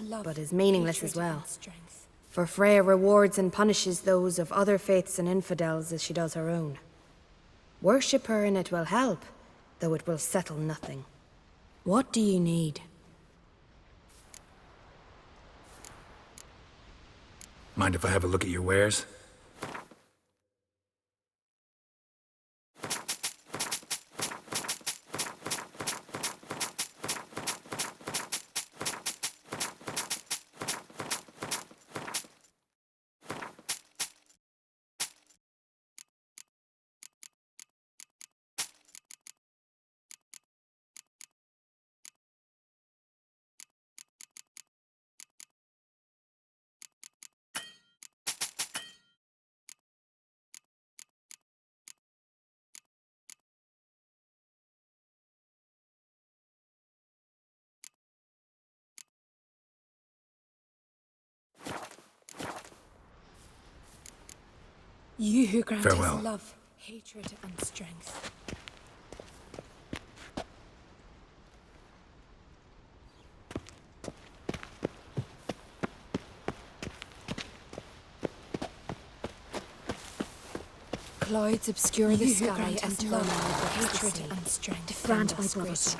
but is meaningless as well. For Freya rewards and punishes those of other faiths and infidels as she does her own. Worship her and it will help, though it will settle nothing. What do you need? Mind if I have a look at your wares? You who grant Farewell. us love, hatred, and strength. Clouds obscure the sky and turn love, hatred, and strength. Grant my brothers.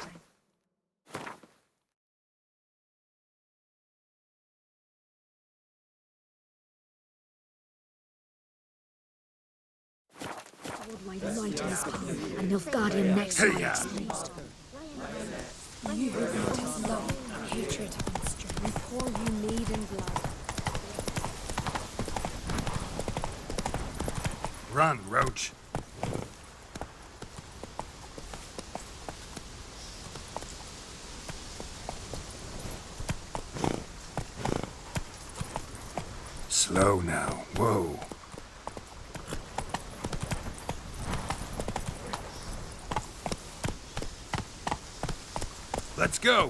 Hold my might in his power, and Nilfgaardian next Hey, lives. You who grant us love, hatred, and strength. We pour you mead and blood. Run, Roach. Slow now. Whoa. Let's go.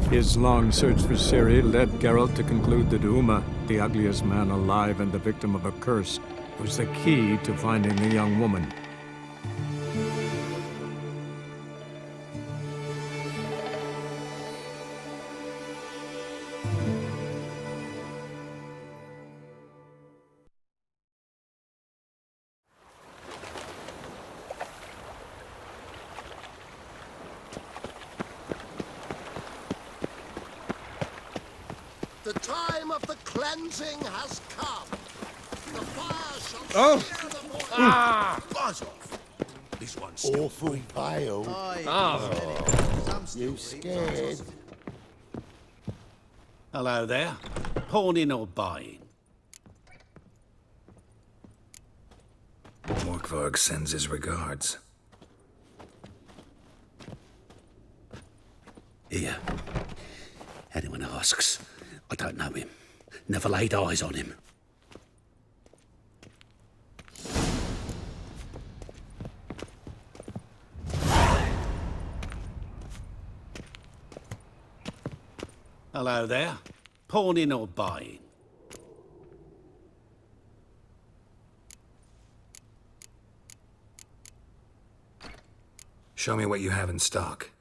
His long search for Ciri led Geralt to conclude that Uma, the ugliest man alive and the victim of a curse, was the key to finding the young woman. The time of the cleansing has come. The fire shall sear the void. Buzz off. This one's Awful pale. You scared? Hello there. Pawning or buying? Morkvarg sends his regards. Here. Anyone asks, I don't know him. Never laid eyes on him. Hello there. Pawning or buying? Show me what you have in stock.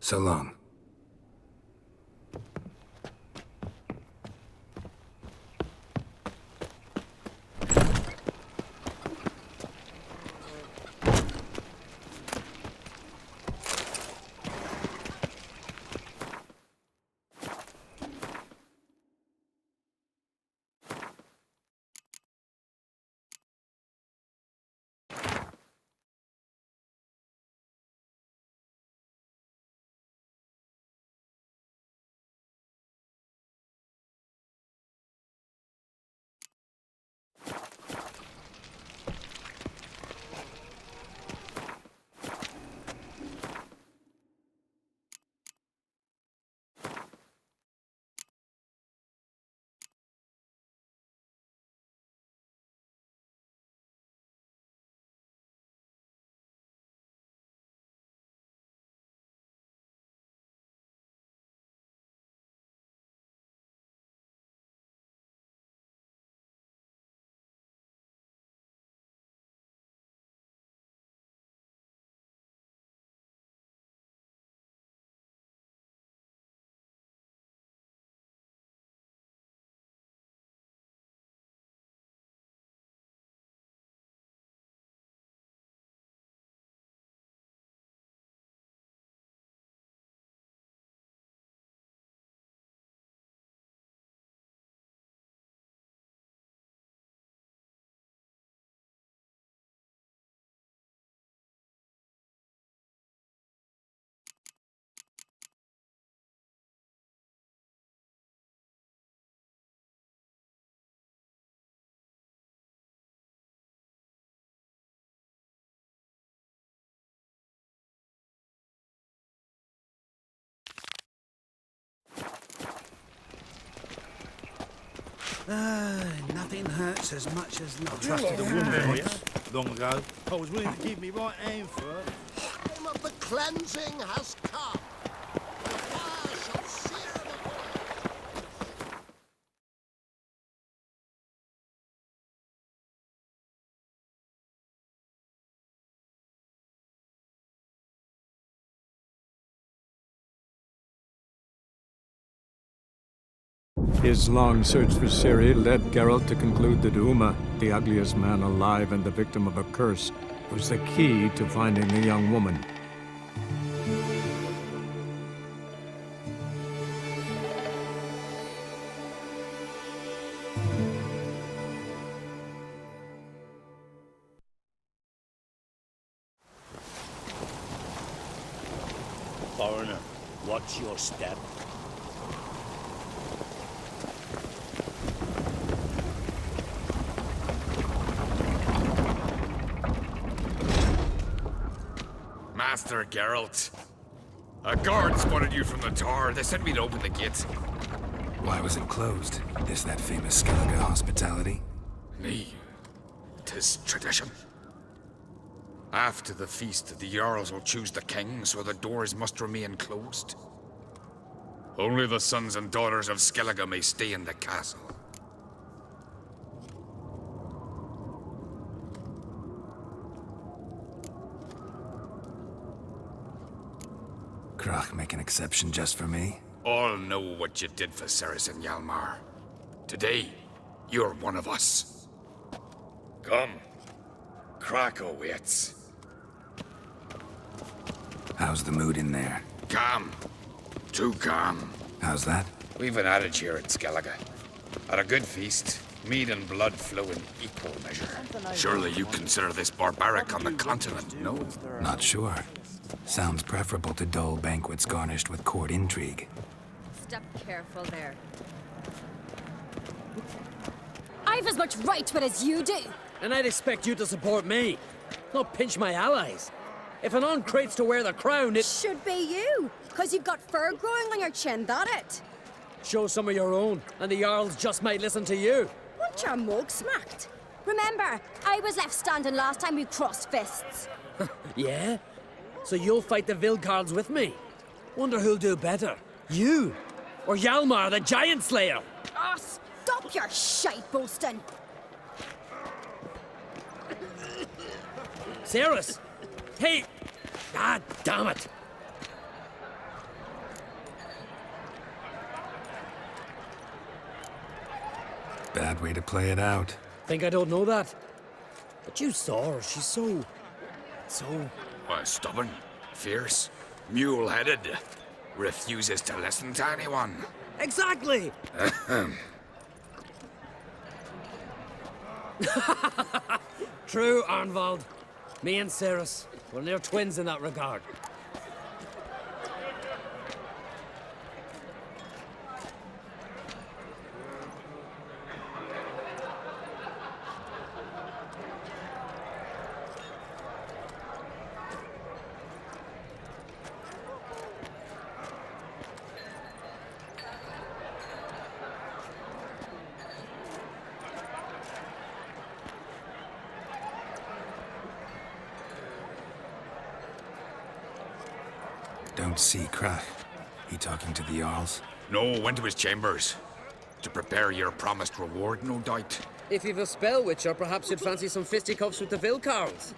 So long. Nothing hurts as much as not. Trusted a woman once, long ago. I was willing to give me right hand for her. The time of the cleansing has come. The fire shall sear the void. His long search for Ciri led Geralt to conclude that Uma, the ugliest man alive and the victim of a curse, was the key to finding the young woman. Foreigner, watch your step. Master Geralt. A guard spotted you from the tower. They sent me to open the gate. Why was it closed? Is that famous Skellige hospitality? Me. 'Tis tradition. After the feast, the Jarls will choose the king, so the doors must remain closed. Only the sons and daughters of Skellige may stay in the castle. Crach make an exception just for me? All know what you did for Ceres and Hjalmar. Today, you're one of us. Come. Crach waits. How's the mood in there? Calm. Too calm. How's that? We've an adage here at Skellige. At a good feast, mead and blood flow in equal measure. Surely you consider this barbaric on the continent, no? Not sure. Sounds preferable to dull banquets garnished with court intrigue. Step careful there. I've as much right to it as you do. And I'd expect you to support me, not pinch my allies. If an uncrate's to wear the crown, it Should be you, because you've got fur growing on your chin, that it? show some of your own, and the Jarls just might listen to you. Want your mug smacked? Remember, I was left standing last time we crossed fists. Yeah? So you'll fight the Vilcards with me? Wonder who'll do better, you or Hjalmar, the Giant Slayer? Ah, stop your shite boasting. Ceres? Hey! Ah, damn it! Bad way to play it out. Think I don't know that? But you saw her. She's so... Well, stubborn, fierce, mule-headed. Refuses to listen to anyone. Exactly! True, Arnvald. Me and Ceres, we're near twins in that regard. Don't see Krach. He talking to the Jarls? No, went to his chambers. To prepare your promised reward, no doubt. If you've a spell, Witcher, perhaps you'd fancy some fisticuffs with the Vilcarls.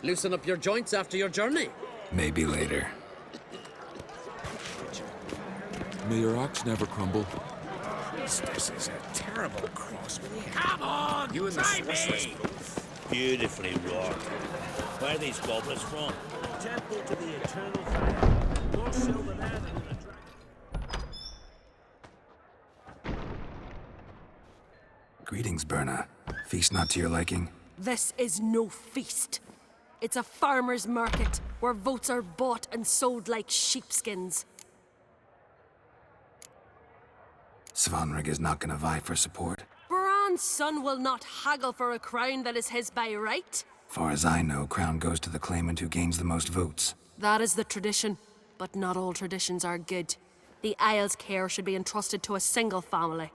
Loosen up your joints after your journey. Maybe later. May your axe never crumble. This is a terrible cross. Come on, you and the sorceress both. Beautifully wrought. Where are these goblets from? Temple to the eternal fire. More silver there than in the Greetings, Berna. Feast not to your liking? This is no feast. It's a farmer's market where votes are bought and sold like sheepskins. Svanrig is not gonna vie for support. Bran's son will not haggle for a crown that is his by right. Far as I know, crown goes to the claimant who gains the most votes. That is the tradition, but not all traditions are good. The Isle's care should be entrusted to a single family.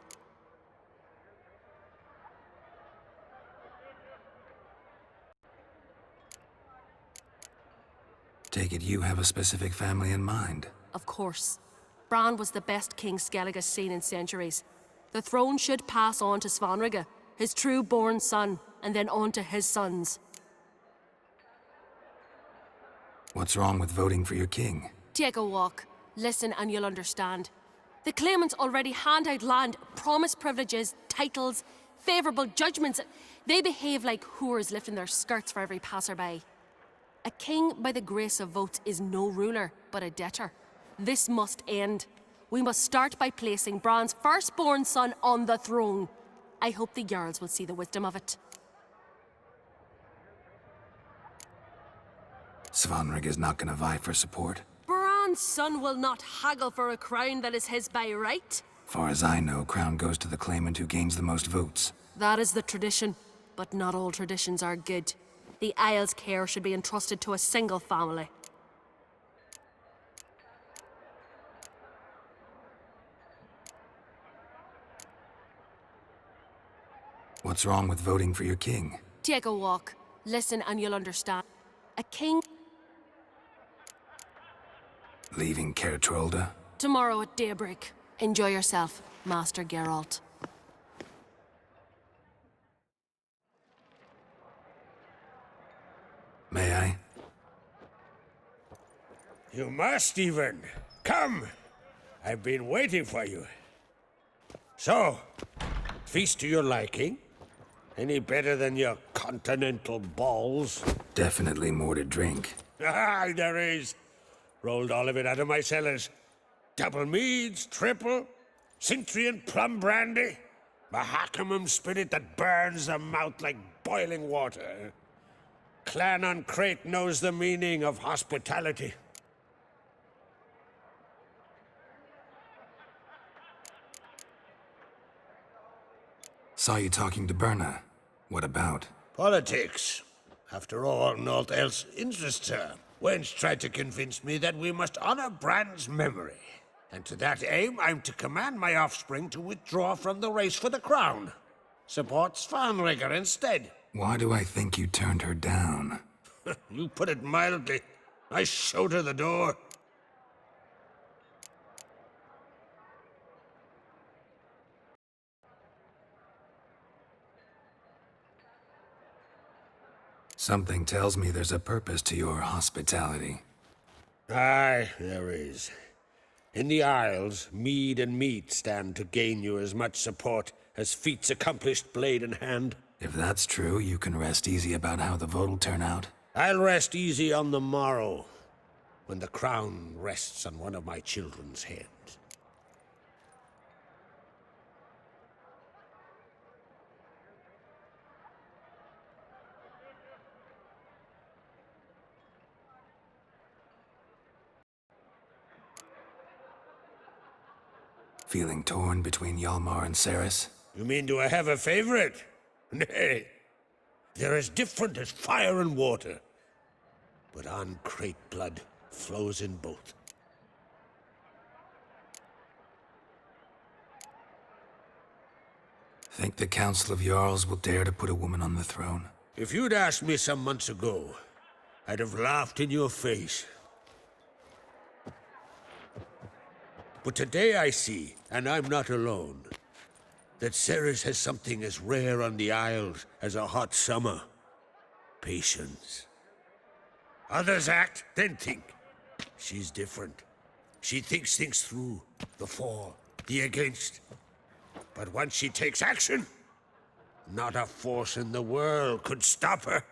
Take it you have a specific family in mind. Of course. Bran was the best king Skellig has seen in centuries. The throne should pass on to Svanrige, his true-born son, and then on to his sons. What's wrong with voting for your king? Take a walk. Listen and you'll understand. The claimants already hand out land, promise privileges, titles, favourable judgments. They behave like whores lifting their skirts for every passerby. A king by the grace of votes is no ruler, but a debtor. This must end. We must start by placing Bran's firstborn son on the throne. I hope the Jarls will see the wisdom of it. Svanrig is not gonna vie for support. Bran's son will not haggle for a crown that is his by right. Far as I know, crown goes to the claimant who gains the most votes. That is the tradition, but not all traditions are good. The Isle's care should be entrusted to a single family. What's wrong with voting for your king? Take a walk. Listen and you'll understand. A king... Leaving Caer Trolda? Tomorrow at daybreak. Enjoy yourself, Master Geralt. May I? You must, even. Come! I've been waiting for you. So, feast to your liking? Any better than your continental balls? Definitely more to drink. Ah, there is. Rolled all of it out of my cellars. Double meads, triple, Cintrian plum brandy, Mahakimum spirit that burns the mouth like boiling water. Clan on Crate knows the meaning of hospitality. Saw you talking to Berna. What about? Politics. After all, naught else interests her. Wench tried to convince me that we must honor Bran's memory. And to that aim, I'm to command my offspring to withdraw from the race for the crown. Support Svanrige instead. Why do I think you turned her down? You put it mildly. I showed her the door. Something tells me there's a purpose to your hospitality. Aye, there is. In the Isles, mead and meat stand to gain you as much support as feats accomplished blade in hand. If that's true, you can rest easy about how the vote'll turn out. I'll rest easy on the morrow, when the crown rests on one of my children's heads. Feeling torn between Hjalmar and Cerys? You mean, do I have a favorite? Nay. They're as different as fire and water. But An-Craite blood flows in both. Think the Council of Jarls will dare to put a woman on the throne? If you'd asked me some months ago, I'd have laughed in your face. But today I see, and I'm not alone, that Cerys has something as rare on the Isles as a hot summer. Patience. Others act, then think. She's different. She thinks things through, the for, the against. But once she takes action, not a force in the world could stop her.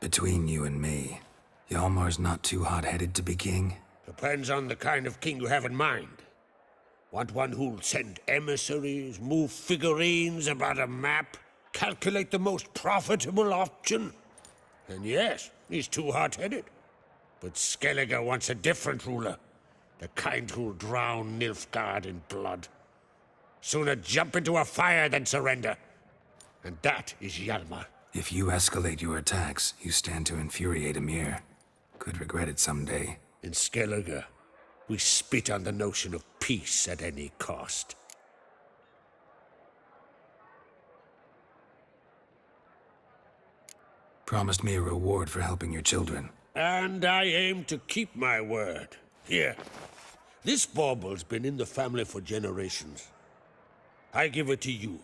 Between you and me, Hjalmar's not too hot-headed to be king? Depends on the kind of king you have in mind. Want one who'll send emissaries, move figurines about a map, calculate the most profitable option? And yes, he's too hot-headed. But Skellige wants a different ruler. The kind who'll drown Nilfgaard in blood. Sooner jump into a fire than surrender. And that is Hjalmar. If you escalate your attacks, you stand to infuriate Emhyr. Could regret it someday. In Skellige, we spit on the notion of peace at any cost. Promised me a reward for helping your children. And I aim to keep my word. Here, this bauble's been in the family for generations. I give it to you,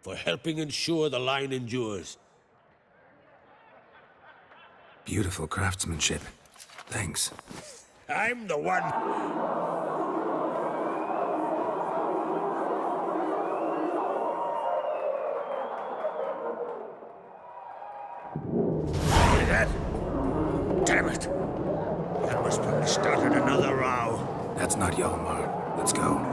for helping ensure the line endures. Beautiful craftsmanship. Thanks. I'm the one. Hear that? Damn it! That must have started another row. That's not Hjalmar. Let's go.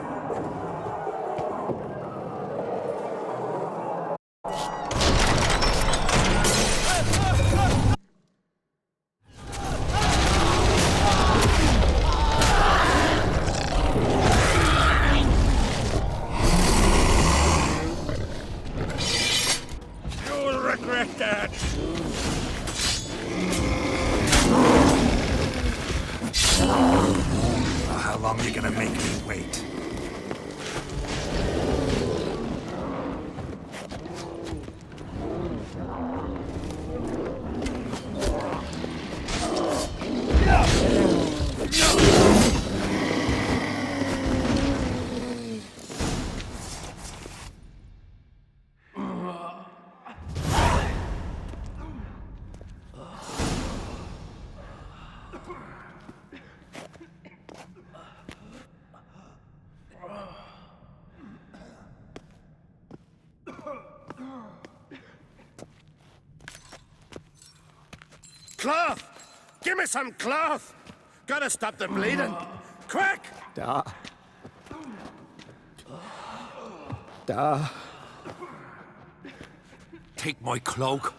How long are you gonna make me wait? Cloth! Give me some cloth! Gotta stop the bleeding. Quick! Da. Take my cloak.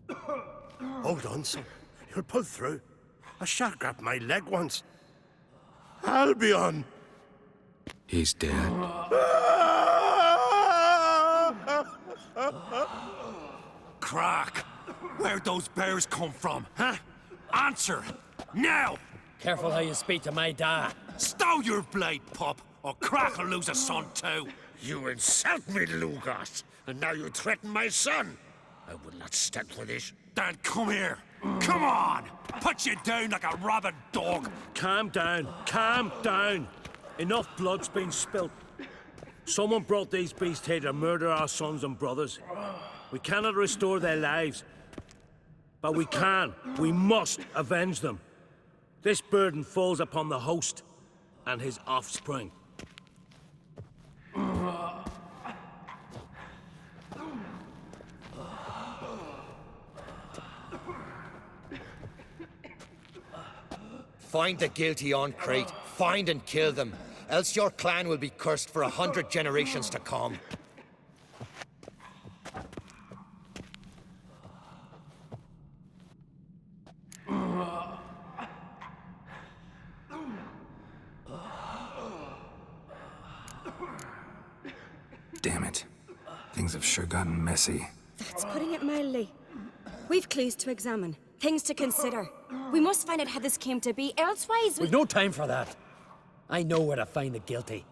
Hold on, son. You'll pull through. A shark grabbed my leg once. Albion! He's dead. Crack! Where'd those bears come from, huh? Answer! Now! Careful how you speak to my dad. Stow your blade, pup, or Crack will lose a son too. You insult me, Lugos, and now you threaten my son. I will not stand for this. Dan, come here. Come on! Put you down like a rabid dog. Calm down. Calm down. Enough blood's been spilt. Someone brought these beasts here to murder our sons and brothers. We cannot restore their lives. But we must avenge them. This burden falls upon the host and his offspring. Find the guilty on Crete. Find and kill them. Else your clan will be cursed for 100 generations to come. Damn it. Things have sure gotten messy. That's putting it mildly. We've clues to examine, things to consider. We must find out how this came to be, elsewise We've no time for that. I know where to find the guilty.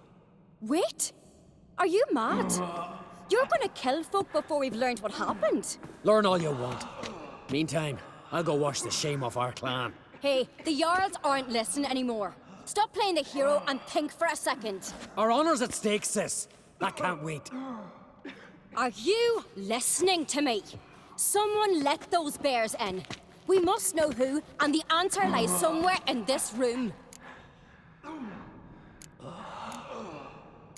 Wait! Are you mad? You're gonna kill folk before we've learned what happened. Learn all you want. Meantime, I'll go wash the shame off our clan. Hey, the Jarls aren't listening anymore. Stop playing the hero and think for a second. Our honor's at stake, sis. That can't wait. Are you listening to me? Someone let those bears in. We must know who, and the answer lies somewhere in this room.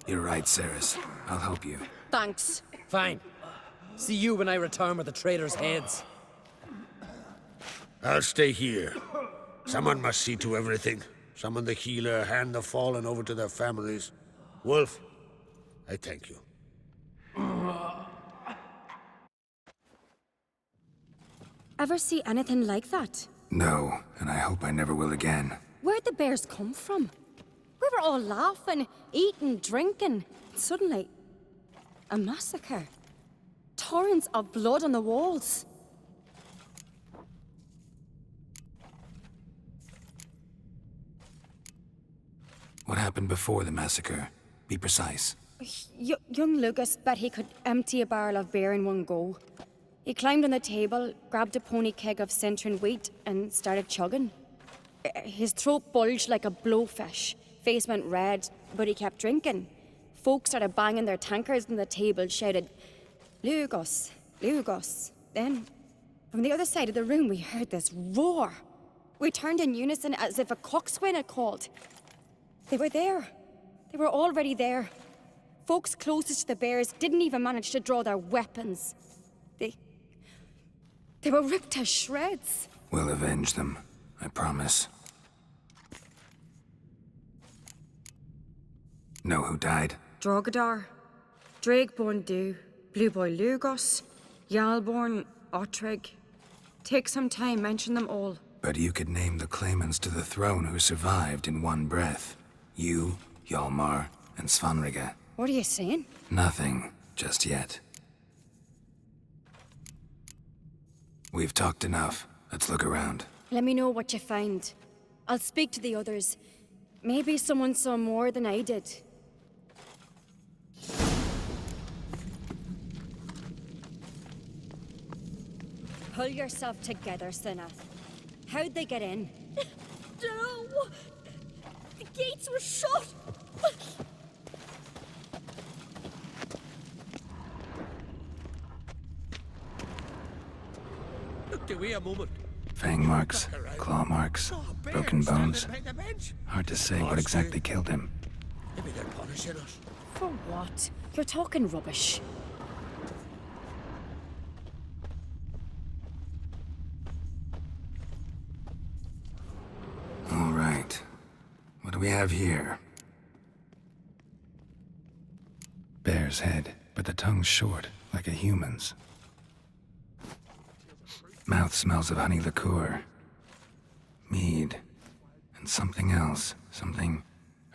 You're right, Ceres. I'll help you. Thanks. Fine. See you when I return with the traitors' heads. I'll stay here. Someone must see to everything. Summon the healer, hand the fallen over to their families. Wolf, I thank you. Ever see anything like that? No, and I hope I never will again. Where'd the bears come from? We were all laughing, eating, drinking. Suddenly, a massacre. Torrents of blood on the walls. What happened before the massacre? Be precise. Young Lucas bet he could empty a barrel of beer in one go. He climbed on the table, grabbed a pony keg of Centron wheat, and started chugging. His throat bulged like a blowfish. Face went red, but he kept drinking. Folks started banging their tankards on the table, shouted, "Lugos, Lugos." Then, from the other side of the room, we heard this roar. We turned in unison as if a coxswain had called. They were there. They were already there. Folks closest to the bears didn't even manage to draw their weapons. They were ripped to shreds. We'll avenge them, I promise. Know who died? Drogadar, Drakeborn Du, Blue Boy Lugos, Yalborn, Ottrig. Take some time, mention them all. But you could name the claimants to the throne who survived in one breath. You, Hjalmar, and Svanrige. What are you saying? Nothing, just yet. We've talked enough. Let's look around. Let me know what you find. I'll speak to the others. Maybe someone saw more than I did. Pull yourself together, Sinath. How'd they get in? No! The gates were shut! Wait a moment. Fang marks, claw marks, broken bones. Hard to say what exactly killed him. Maybe they're punishing us. For what? You're talking rubbish. All right. What do we have here? Bear's head, but the tongue's short, like a human's. Mouth smells of honey liqueur, mead, and something else, something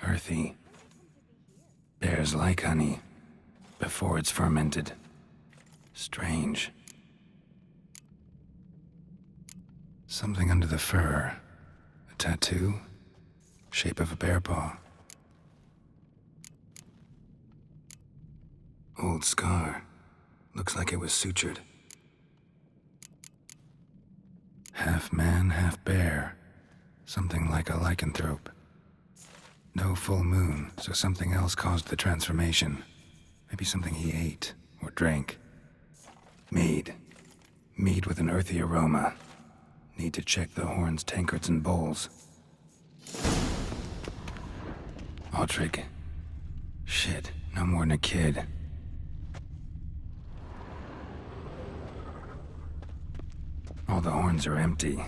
earthy. Bears like honey, before it's fermented. Strange. Something under the fur. A tattoo? Shape of a bear paw. Old scar. Looks like it was sutured. Half man, half bear. Something like a lycanthrope. No full moon, so something else caused the transformation. Maybe something he ate or drank. Mead. Mead with an earthy aroma. Need to check the horns, tankards, and bowls. Aldrich. Shit, no more than a kid. All the horns are empty.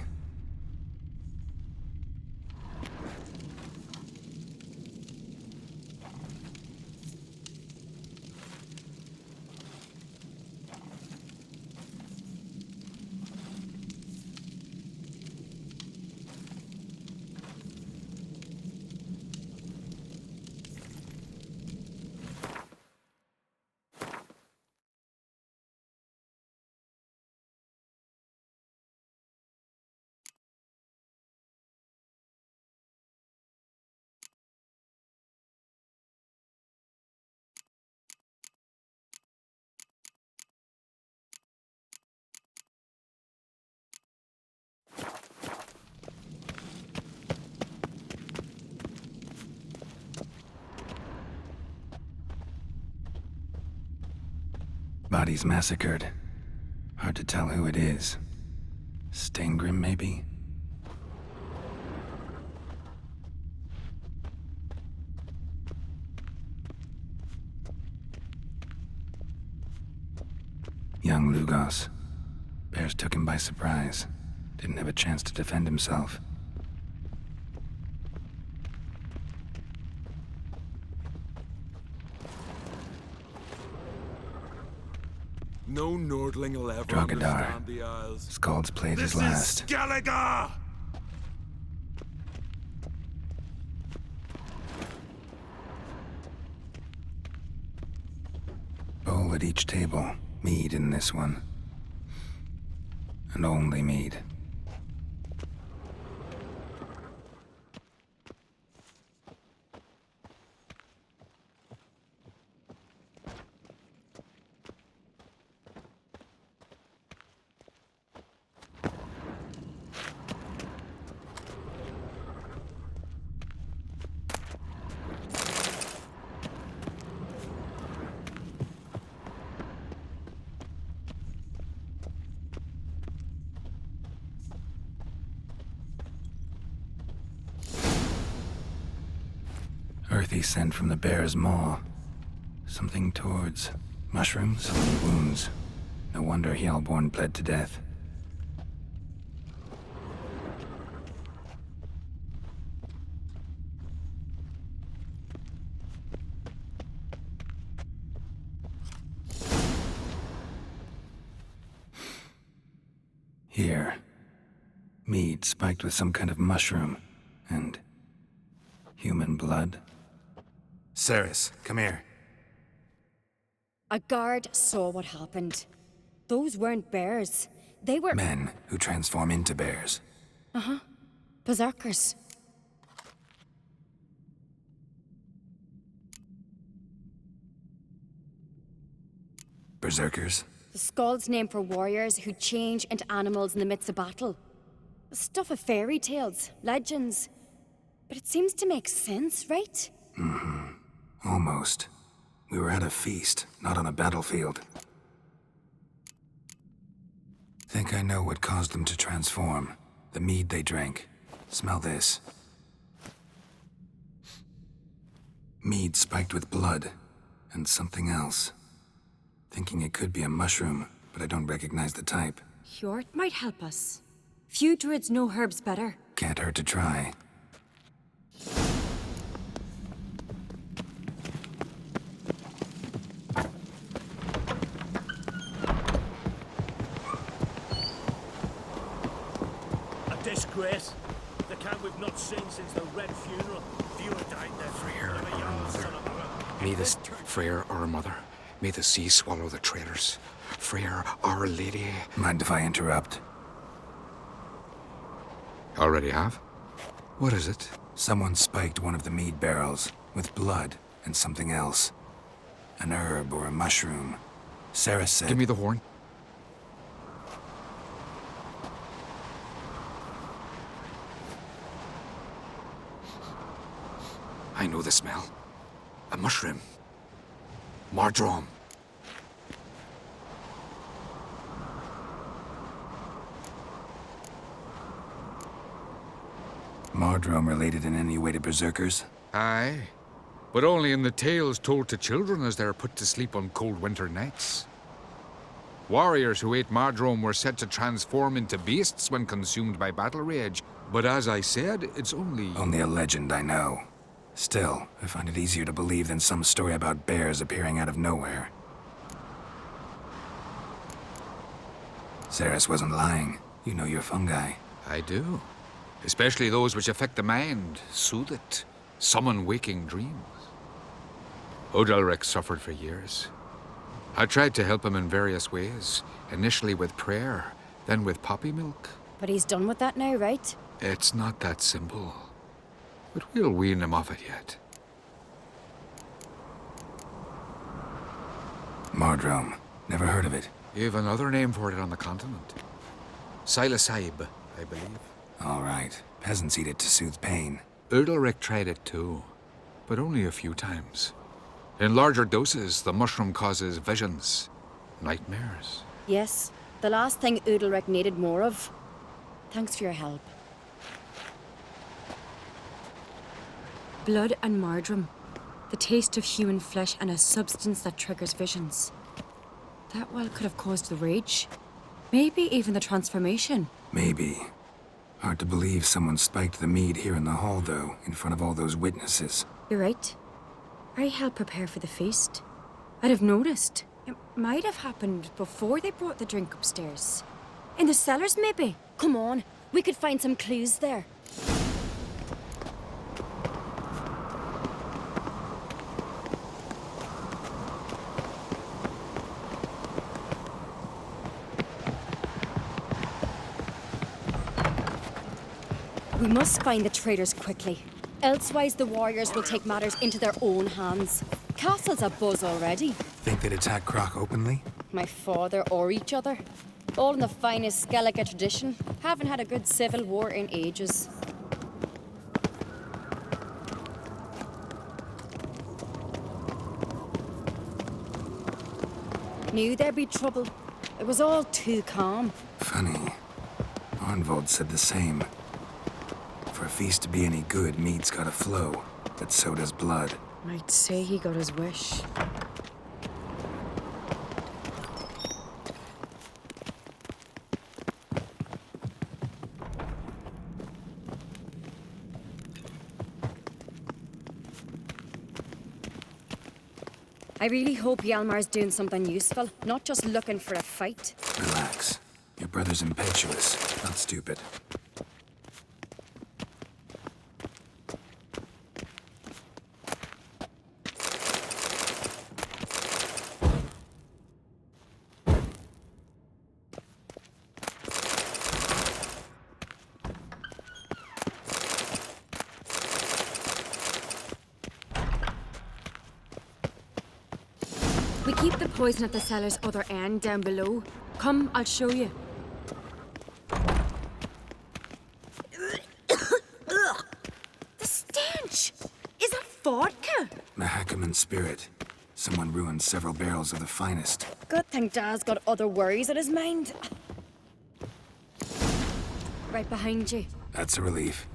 Bodies massacred. Hard to tell who it is. Steingrim, maybe? Young Lugos. Bears took him by surprise. Didn't have a chance to defend himself. No Nordling will ever Drogadar. understand the Isles. Skald's played This his last. is Skellige! Bowl at each table. Mead in this one. And only mead. Earthy scent from the bear's maw. Something towards mushrooms, wounds. No wonder Hjalborn bled to death. Here. Mead spiked with some kind of mushroom. And human blood. Ceres, come here. A guard saw what happened. Those weren't bears. They were... Men who transform into bears. Uh-huh. Berserkers. Berserkers? The Skald's name for warriors who change into animals in the midst of battle. The stuff of fairy tales, legends. But it seems to make sense, right? Mm-hmm. Almost. We were at a feast, not on a battlefield. Think I know what caused them to transform. The mead they drank. Smell this. Mead spiked with blood. And something else. Thinking it could be a mushroom, but I don't recognize the type. Hjort might help us. Few druids know herbs better. Can't hurt to try. Disgrace. The camp we've not seen since the Red Funeral. Fewer died there. Freyr, our mother. May this Freyr, our mother. May the sea swallow the traitors. Freyr, our lady. Mind if I interrupt? Already have? What is it? Someone spiked one of the mead barrels with blood and something else. An herb or a mushroom. Ceres said... Give me the horn. I know the smell. A mushroom. Mardrome. Mordrome related in any way to berserkers? Aye, but only in the tales told to children as they're put to sleep on cold winter nights. Warriors who ate Mordrome were said to transform into beasts when consumed by battle rage, but as I said, it's only... Only a legend, I know. Still, I find it easier to believe than some story about bears appearing out of nowhere. Ceres wasn't lying. You know your fungi. I do. Especially those which affect the mind, soothe it, summon waking dreams. Odalric suffered for years. I tried to help him in various ways, initially with prayer, then with poppy milk. But he's done with that now, right? It's not that simple. But we'll wean him off it yet. Mordrome. Never heard of it. You've another name for it on the continent. Silasaib, I believe. All right. Peasants eat it to soothe pain. Udalric tried it too, but only a few times. In larger doses, the mushroom causes visions, nightmares. Yes, the last thing Udalric needed more of. Thanks for your help. Blood and Mordrome. The taste of human flesh and a substance that triggers visions. That well could have caused the rage. Maybe even the transformation. Maybe. Hard to believe someone spiked the mead here in the hall, though, in front of all those witnesses. You're right. I helped prepare for the feast. I'd have noticed. It might have happened before they brought the drink upstairs. In the cellars, maybe. Come on, we could find some clues there. We must find the traitors quickly. Elsewise, the warriors will take matters into their own hands. Castle's abuzz already. Think they'd attack Croc openly? My father or each other. All in the finest Skellige tradition. Haven't had a good civil war in ages. Knew there'd be trouble. It was all too calm. Funny. Arnvold said the same. For a feast to be any good, mead's gotta flow, but so does blood. I'd say he got his wish. I really hope Hjalmar's doing something useful, not just looking for a fight. Relax. Your brother's impetuous, not stupid. We keep the poison at the cellar's other end, down below. Come, I'll show you. The stench! Is that vodka? Mahakaman spirit. Someone ruined several barrels of the finest. Good thing Dad's got other worries on his mind. Right behind you. That's a relief.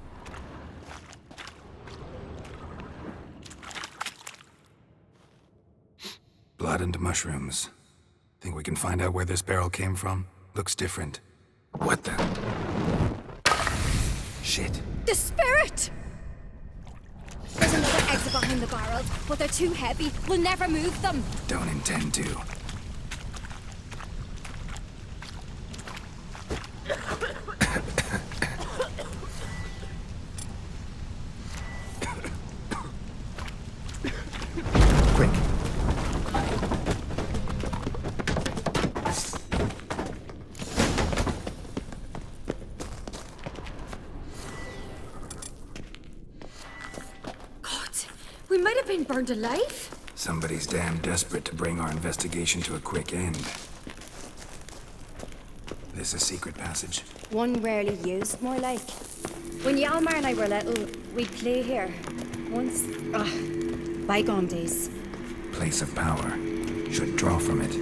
Blood and mushrooms. Think we can find out where this barrel came from? Looks different. What the? Shit. The spirit! There's another exit behind the barrel, but they're too heavy. We'll never move them. Don't intend to. We might have been burned alive. Somebody's damn desperate to bring our investigation to a quick end. This a secret passage? One rarely used, more like. When Hjalmar and I were little, we'd play here. Once... bygone days. Place of power. Should draw from it.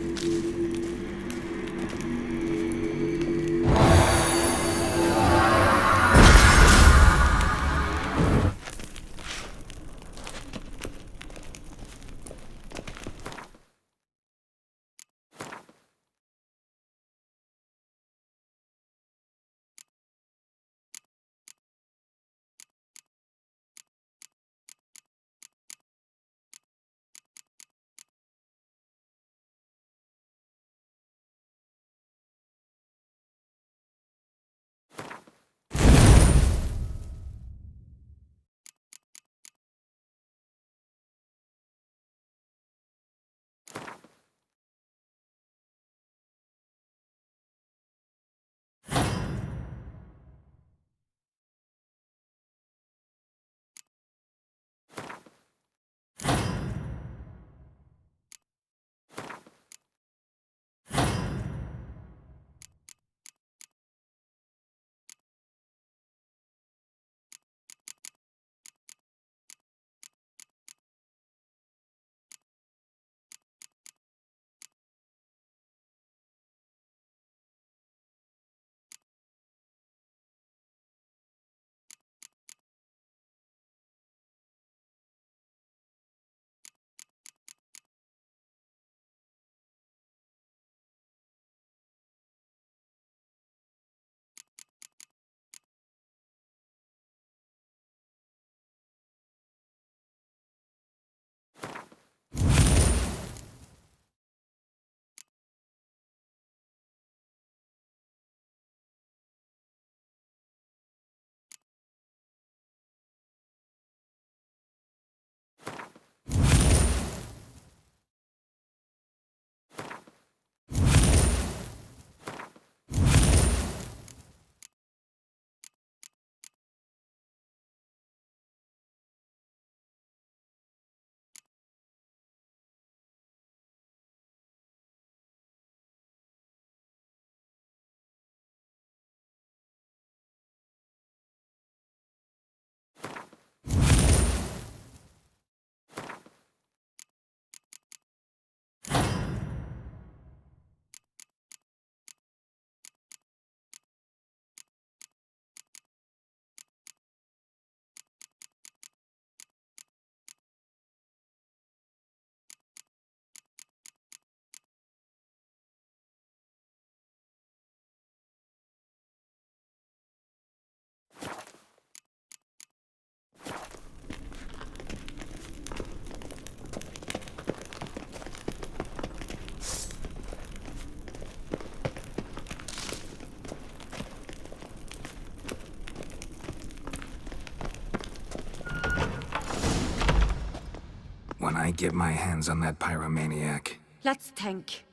get my hands on that pyromaniac. Let's think.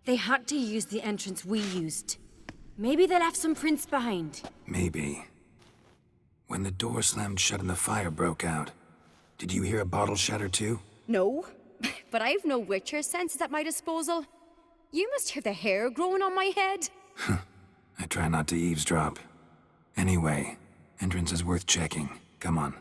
They had to use the entrance we used. Maybe they left some prints behind. Maybe. When the door slammed shut and the fire broke out, did you hear a bottle shatter too? No, but I've no Witcher senses at my disposal. You must hear the hair growing on my head. I try not to eavesdrop. Anyway, entrance is worth checking. Come on.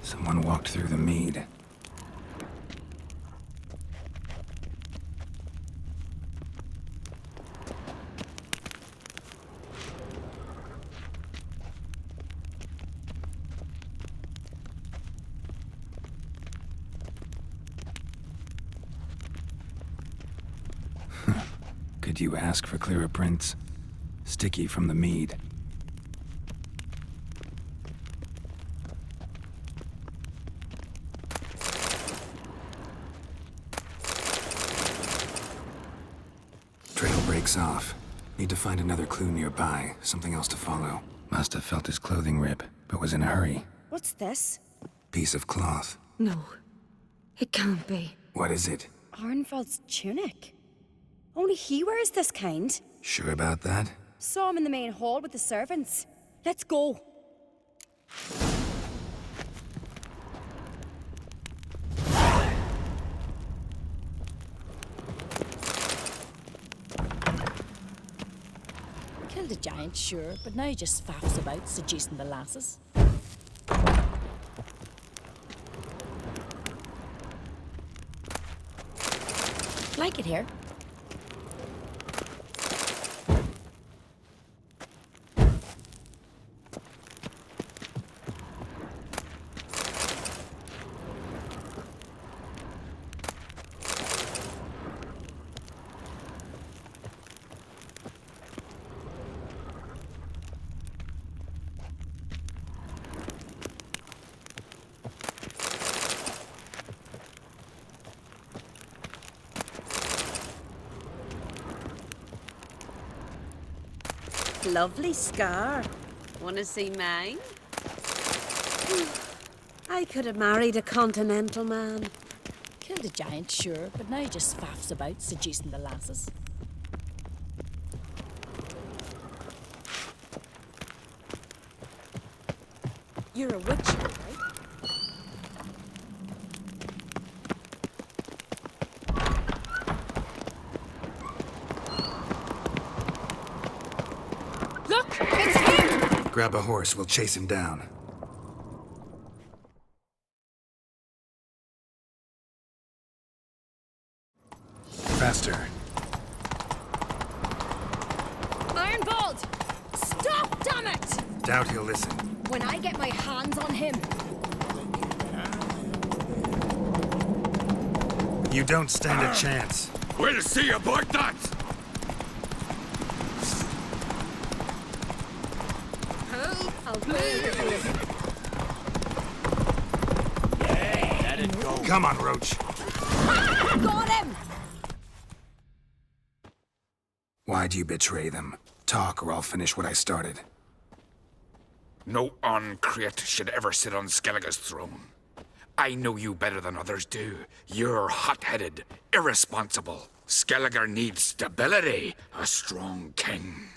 Someone walked through the mead. Could you ask for clearer prints? Sticky from the mead. Trail breaks off. Need to find another clue nearby, something else to follow. Must have felt his clothing rip, but was in a hurry. What's this? Piece of cloth. No. It can't be. What is it? Arnvald's tunic. Only he wears this kind. Sure about that? Saw him in the main hall with the servants. Let's go. Killed a giant, sure, but now he just faffs about, seducing the lasses. Like it here. Lovely scar. Wanna see mine? I could have married a continental man. Killed a giant, sure, but now he just faffs about, seducing the lasses. You're a witcher, right? Look! It's him! Grab a horse, we'll chase him down. Faster. Ironbolt! Stop, damn it! Doubt he'll listen. When I get my hands on him. You don't stand a chance. We'll see about that! Let it go. Come on, Roach. Got him! Why'd you betray them? Talk, or I'll finish what I started. No Ancrate should ever sit on Skellige's throne. I know you better than others do. You're hot-headed, irresponsible. Skellige needs stability, a strong king.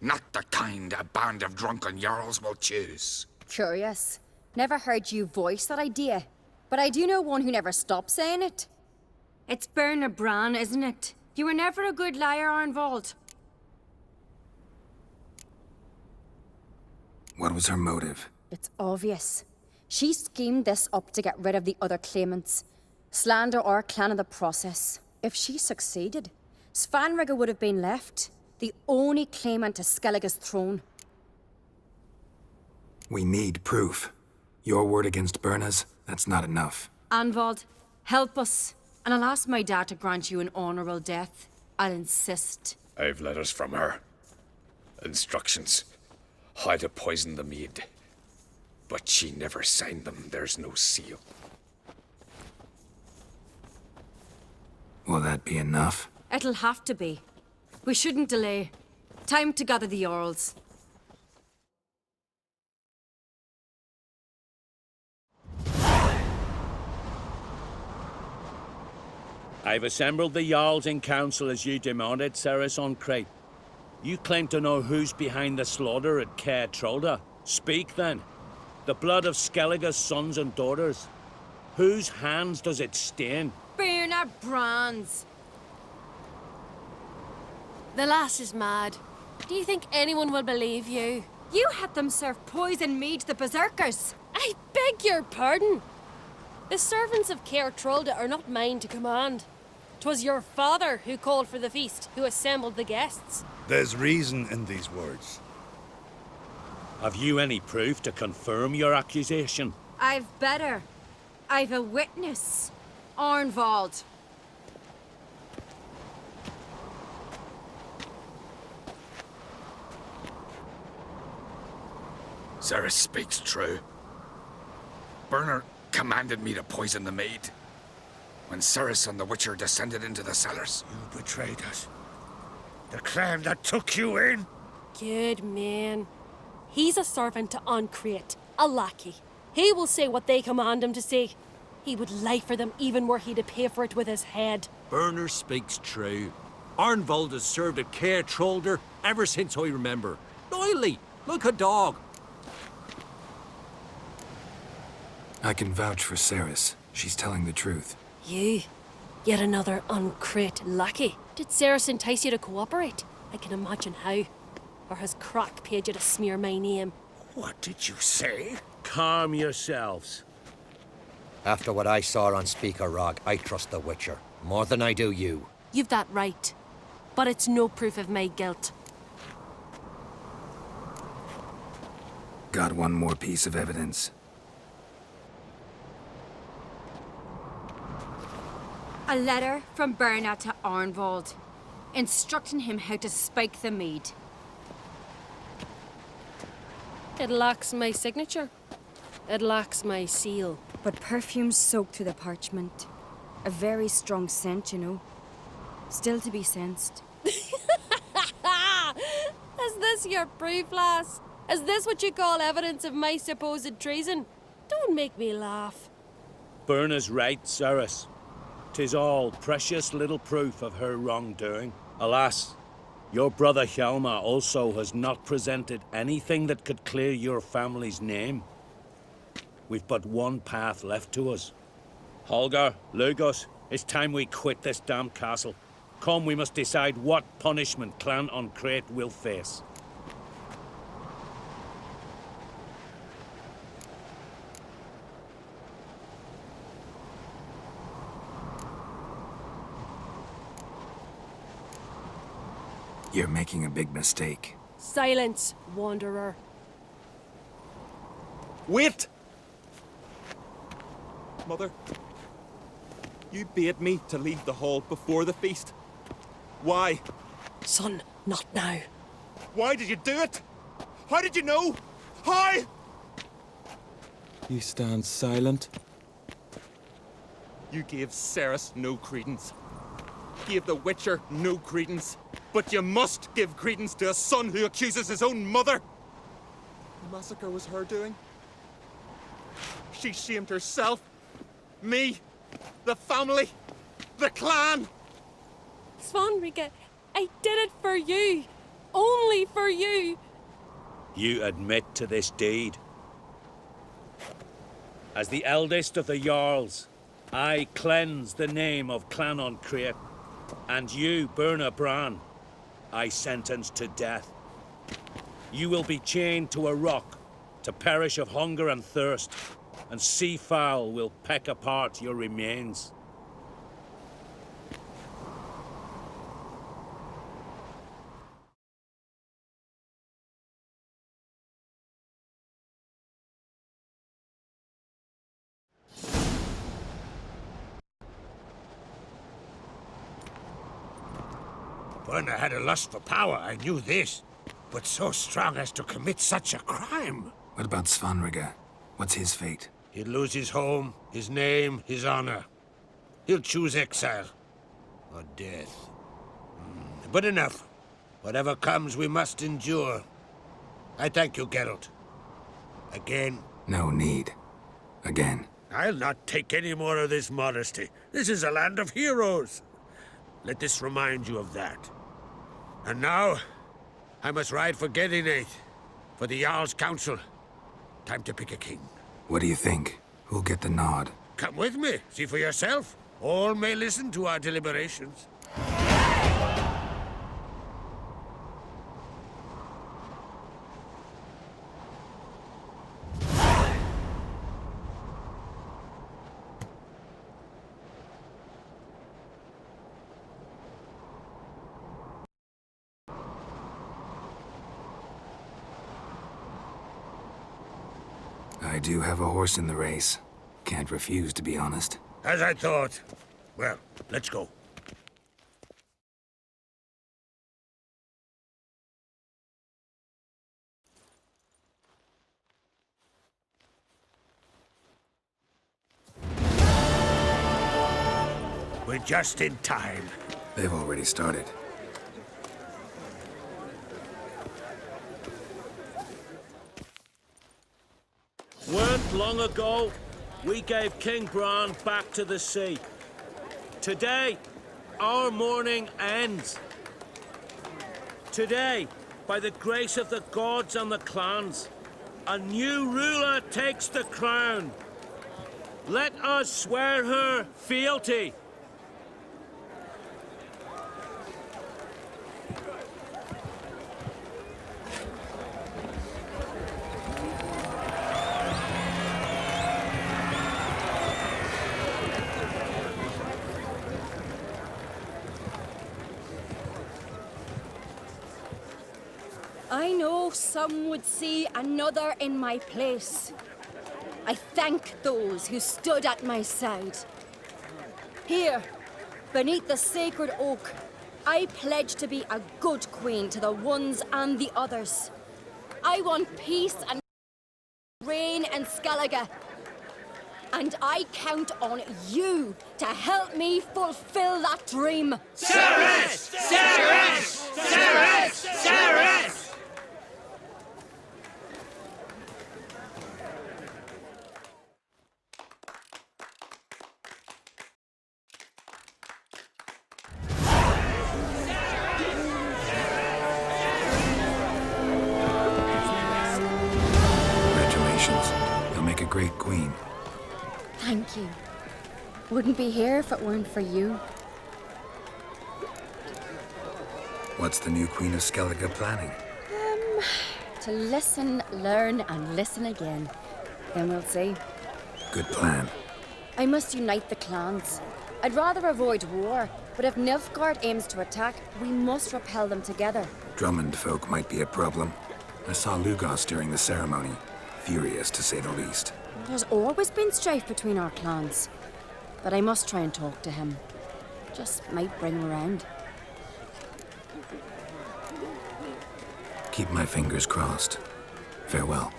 Not the kind a band of drunken jarls will choose. Curious. Never heard you voice that idea. But I do know one who never stops saying it. It's Berna Bran, isn't it? You were never a good liar, Arnvald. What was her motive? It's obvious. She schemed this up to get rid of the other claimants. Slander our clan in the process. If she succeeded, Svanrige would have been left, the only claimant to Skellige's throne. We need proof. Your word against Berna's, that's not enough. Anvald, help us, and I'll ask my dad to grant you an honorable death. I'll insist. I've letters from her. Instructions. How to poison the mead. But she never signed them. There's no seal. Will that be enough? It'll have to be. We shouldn't delay. Time to gather the Jarls. I've assembled the Jarls in council as you demanded, Cerys Ancrate. You claim to know who's behind the slaughter at Caer Trolda. Speak then. The blood of Skellige's sons and daughters. Whose hands does it stain? Berna Bran's. The lass is mad. Do you think anyone will believe you? You had them serve poison mead to the berserkers. I beg your pardon. The servants of Caer Trolda are not mine to command. 'Twas your father who called for the feast, who assembled the guests. There's reason in these words. Have you any proof to confirm your accusation? I've better. I've a witness. Arnvald. Cerys speaks true. Berna commanded me to poison the maid. When Cerys and the Witcher descended into the cellars. You betrayed us. The clan that took you in? Good man. He's a servant to Ancrate, a lackey. He will say what they command him to say. He would lie for them even were he to pay for it with his head. Berner speaks true. Arnvald has served at Caer Trolder ever since I remember. Loyally, like a dog. I can vouch for Cerys. She's telling the truth. You? Yet another Ancrate lackey? Did Cerys entice you to cooperate? I can imagine how. Or has Crack paid you to smear my name? What did you say? Calm yourselves. After what I saw on Speaker Rock, I trust the Witcher. More than I do you. You've that right. But it's no proof of my guilt. Got one more piece of evidence. A letter from Berna to Arnvald, instructing him how to spike the mead. It lacks my signature. It lacks my seal. But perfume soaked through the parchment. A very strong scent, you know. Still to be sensed. Is this your proof, lass? Is this what you call evidence of my supposed treason? Don't make me laugh. Berna's right, Cerys. 'Tis all precious little proof of her wrongdoing. Alas, your brother Hjalmar also has not presented anything that could clear your family's name. We've but one path left to us. Holger, Lugos, it's time we quit this damn castle. Come, we must decide what punishment Clan Ancrate will face. You're making a big mistake. Silence, wanderer. Wait! Mother. You bade me to leave the hall before the feast. Why? Son, not now. Why did you do it? How did you know? How? You stand silent. You gave Cerys no credence. Gave the Witcher no credence. But you must give credence to a son who accuses his own mother. The massacre was her doing. She shamed herself, me, the family, the clan. Svanrika, I did it for you. Only for you. You admit to this deed. As the eldest of the Jarls, I cleanse the name of Clan on Crete, and you, Birna Bran, I sentence to death. You will be chained to a rock to perish of hunger and thirst, and seafowl will peck apart your remains. Birna had a lust for power, I knew this. But so strong as to commit such a crime. What about Svanrika? What's his fate? He'll lose his home, his name, his honor. He'll choose exile. Or death. But enough. Whatever comes, we must endure. I thank you, Geralt. Again. No need. Again. I'll not take any more of this modesty. This is a land of heroes. Let this remind you of that. And now, I must ride for Gedinath, for the Jarl's Council. Time to pick a king. What do you think? Who'll get the nod? Come with me, see for yourself. All may listen to our deliberations. I do have a horse in the race. Can't refuse, to be honest. As I thought. Well, let's go. We're just in time. They've already started. Weren't long ago, we gave King Bran back to the sea. Today, our mourning ends. Today, by the grace of the gods and the clans, a new ruler takes the crown. Let us swear her fealty. I know some would see another in my place. I thank those who stood at my side. Here, beneath the sacred oak, I pledge to be a good queen to the ones and the others. I want peace and reign in Skellige. And I count on you to help me fulfill that dream. Cerys! Cerys! Cerys! Cerys! Congratulations. You'll make a great queen. Thank you. Wouldn't be here if it weren't for you. What's the new Queen of Skellige planning? To listen, learn, and listen again. Then we'll see. Good plan. I must unite the clans. I'd rather avoid war, but if Nilfgaard aims to attack, we must repel them together. Drummond folk might be a problem. I saw Lugos during the ceremony. Furious, to say the least. There's always been strife between our clans. but I must try and talk to him. Just might bring him around. Keep my fingers crossed. Farewell.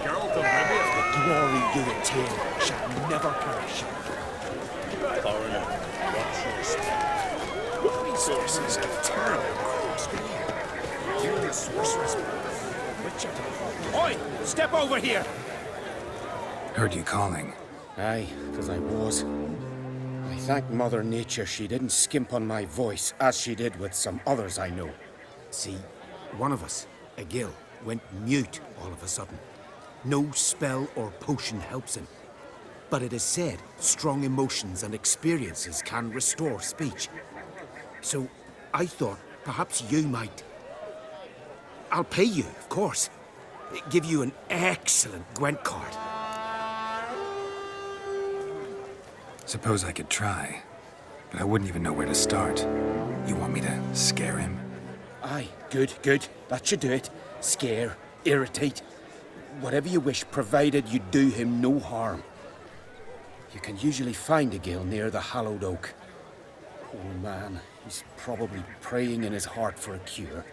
Geralt of Rivia, the glory you attain shall never perish. Foreigner, what's your spell? Resources of terrible crossbeam. You're the sorceress. Oi! Step over here! Heard you calling. Aye, 'cause I was. I thank Mother Nature she didn't skimp on my voice, as she did with some others I know. See, one of us, a Gil, went mute all of a sudden. No spell or potion helps him. But it is said strong emotions and experiences can restore speech. So I thought perhaps you might... I'll pay you, of course. Give you an excellent Gwent card. Suppose I could try, but I wouldn't even know where to start. You want me to scare him? Aye, good, good. That should do it. Scare, irritate. Whatever you wish, provided you do him no harm. You can usually find a Gil near the Hallowed Oak. Poor man, he's probably praying in his heart for a cure.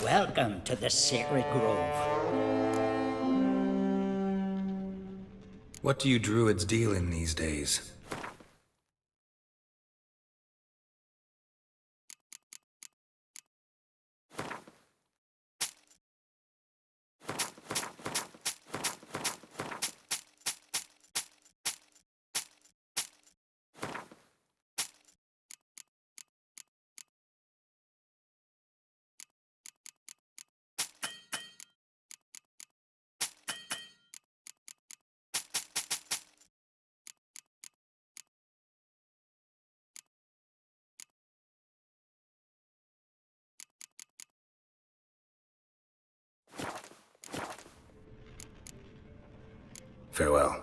Welcome to the Sacred Grove. What do you druids deal in these days? Farewell.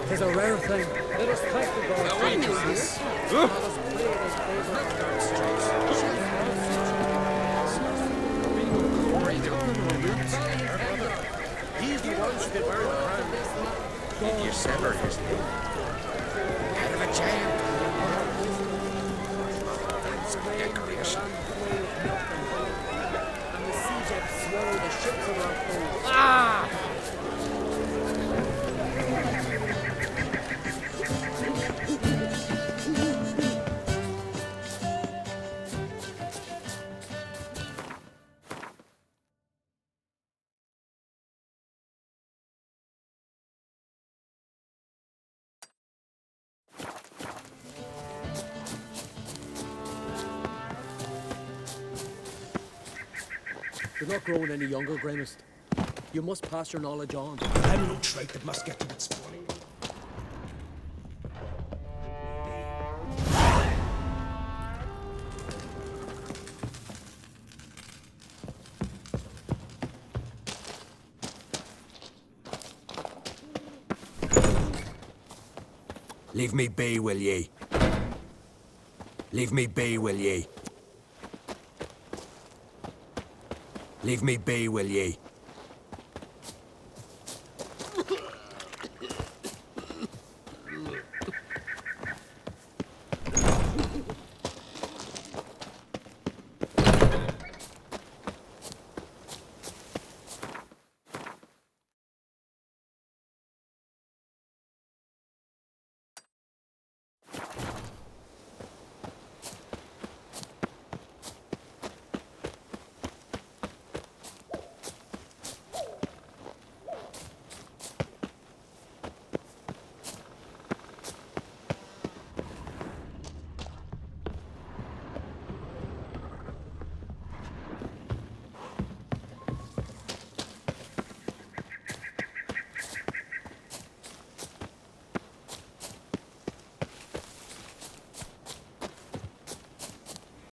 Tis a rare thing. Let us thank the gods for this. Let us pray in his He's the ones who wear the crown. Did you sever his name? Head of a giant. That's a decoration. And the sea depths swallow the ships of our foes. Ah! You're not growing any younger, Gramist. You must pass your knowledge on. I'm no trait that must get to its spoiling. Leave me be, will ye? Leave me be, will ye? Leave me be, will ye?